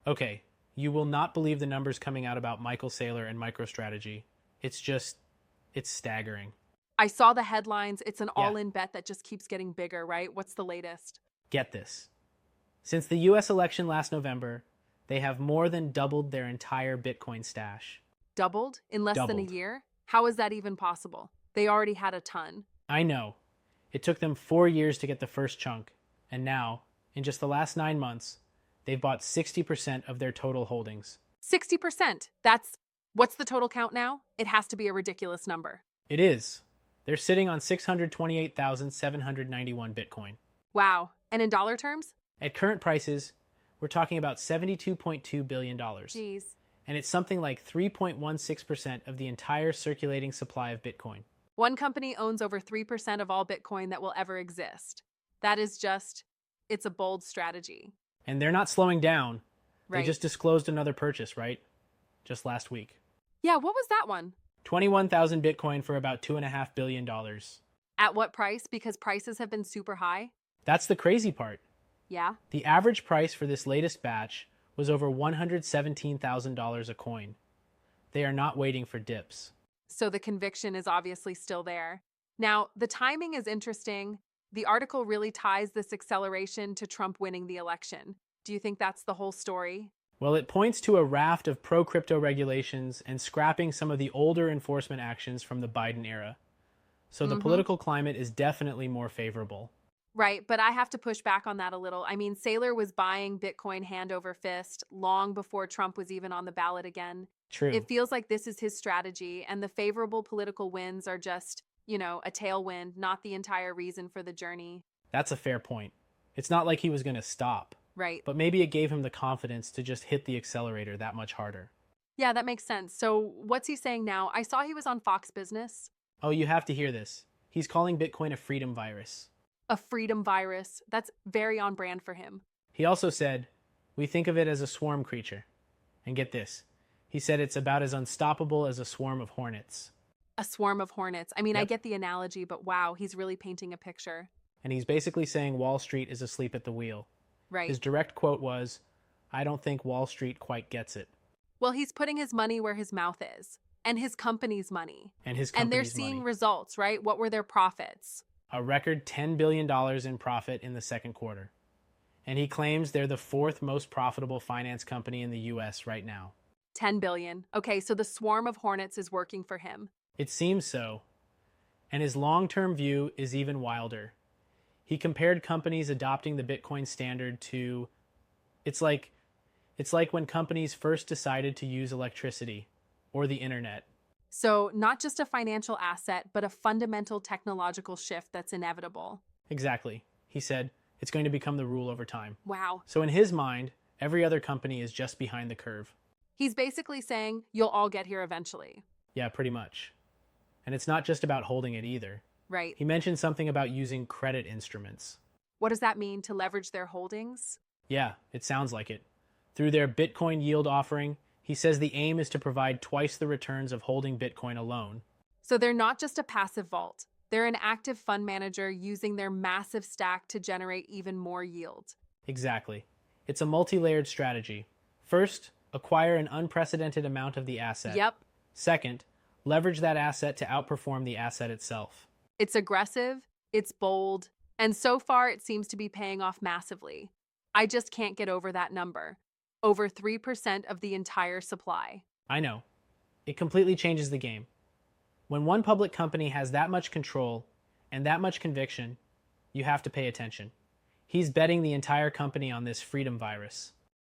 Okay, you will not believe the numbers coming out about Michael Saylor and MicroStrategy. It's staggering. I saw the headlines. It's an Yeah, all-in bet that just keeps getting bigger, right? What's the latest? get this. Since the US election last November, they have more than doubled their entire Bitcoin stash. Doubled in less than a Doubled. year? How is that even possible? They already had a ton. I know. It took them 4 years to get the first chunk, and now, in just the last 9 months, they've bought 60% of their total holdings. 60%. What's the total count now? It has to be a ridiculous number. It is. They're sitting on 628,791 Bitcoin. Wow. And in dollar terms? At current prices, we're talking about $72.2 billion. Geez. And it's something like 3.16% of the entire circulating supply of Bitcoin. One company owns over 3% of all Bitcoin that will ever exist. It's a bold strategy. And they're not slowing down. They Right. just disclosed another purchase, right? Just last week. Yeah, what was that one? 21,000 Bitcoin for about $2.5 billion. At what price? Because prices have been super high. That's the crazy part. Yeah. The average price for this latest batch was over $117,000 a coin. They are not waiting for dips. So the conviction is obviously still there. Now, the timing is interesting. The article really ties this acceleration to Trump winning the election. Do you think that's the whole story? Well, it points to a raft of pro-crypto regulations and scrapping some of the older enforcement actions from the Biden era. So the political climate is definitely more favorable. Right, but I have to push back on that a little. I mean, Saylor was buying Bitcoin hand over fist long before Trump was even on the ballot again. True. It feels like this is his strategy, and the favorable political wins are just, a tailwind, not the entire reason for the journey. That's a fair point. It's not like he was going to stop, Right. but maybe it gave him the confidence to just hit the accelerator that much harder. Yeah, that makes sense. So what's he saying now? I saw he was on Fox Business. Oh, you have to hear this. He's calling Bitcoin a freedom virus. A freedom virus. That's very on brand for him. He also said, we think of it as a swarm creature. And get this, he said it's about as unstoppable as a swarm of hornets. A swarm of hornets. I mean, I Yep. get the analogy, but wow, he's really painting a picture. And he's basically saying Wall Street is asleep at the wheel. Right. His direct quote was, I don't think Wall Street quite gets it. Well, he's putting his money where his mouth is, and his company's money. And his And they're company's seeing money. results, right? What were their profits? A record $10 billion in profit in the second quarter. And he claims they're the fourth most profitable finance company in the US right now. 10 billion. Okay, so the swarm of hornets is working for him. It seems so. And his long-term view is even wilder. He compared companies adopting the Bitcoin standard to it's like when companies first decided to use electricity or the internet. So, not just a financial asset, but a fundamental technological shift that's inevitable. Exactly. He said it's going to become the rule over time. Wow. So in his mind, every other company is just behind the curve. He's basically saying, you'll all get here eventually. Yeah, pretty much. And it's not just about holding it either. Right. He mentioned something about using credit instruments. What does that mean? To leverage their holdings? Yeah, it sounds like it. Through their Bitcoin yield offering, he says the aim is to provide twice the returns of holding Bitcoin alone. So they're not just a passive vault. They're an active fund manager using their massive stack to generate even more yield. Exactly. It's a multi-layered strategy. First, acquire an unprecedented amount of the asset. Yep. Second, leverage that asset to outperform the asset itself. It's aggressive, it's bold, and so far it seems to be paying off massively. I just can't get over that number. Over 3% of the entire supply. I know. It completely changes the game. When one public company has that much control and that much conviction, you have to pay attention. He's betting the entire company on this freedom virus.